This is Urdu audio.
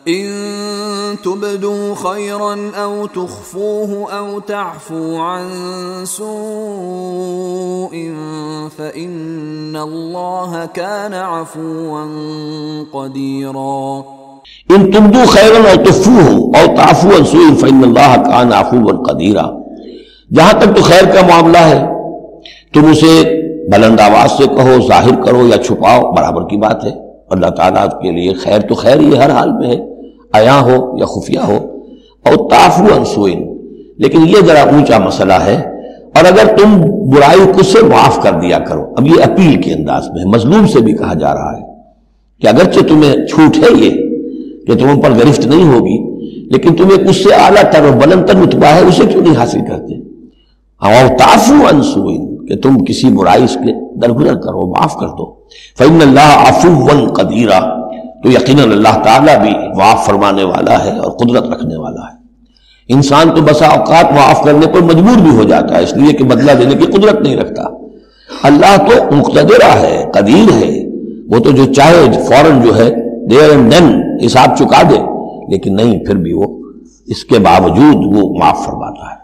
إن تبدوا خيرا أو تخفوه أو تعفوا عن سوء فإن الله كان عفوا قديرا ان تبدوا خیرا او تخفوه او تعفوا عن سوء فإن الله كان عفوا قديرا. جہاں تک تو خیر کا معاملہ ہے تم اسے بلند آواز سے کہو، ظاہر کرو یا چھپاؤ، برابر کی بات ہے. اللہ تعالیٰ کے لیے خیر تو خیر ہی ہر حال میں ہے، عیاں ہو یا خفیہ ہو. اور تعفو عن سوء، لیکن یہ ذرا اونچا مسئلہ ہے. اور اگر تم برائی کو سے معاف کر دیا کرو، اب یہ اپیل کے انداز میں مظلوم سے بھی کہا جا رہا ہے کہ اگرچہ تمہیں چھوٹ ہے یہ کہ تم ان پر گرفت نہیں ہوگی، لیکن تمہیں اس سے اعلیٰ تر و بلند تر رتبہ ہے، اسے کیوں نہیں حاصل کرتے؟ اور تعفو عن سوء، کہ تم کسی برائی سے درگزر کرو، معاف کر دو. فإن اللہ عفوا قدیرا، تو یقیناً اللہ تعالیٰ بھی معاف فرمانے والا ہے اور قدرت رکھنے والا ہے. انسان تو بسا اوقات معاف کرنے پر مجبور بھی ہو جاتا ہے، اس لیے کہ بدلہ دینے کی قدرت نہیں رکھتا. اللہ تو مقتدرہ ہے، قدیر ہے، وہ تو جو چاہے فوراً جو ہے دیر اینڈ دین حساب چکا دے، لیکن نہیں، پھر بھی وہ اس کے باوجود وہ معاف فرماتا ہے.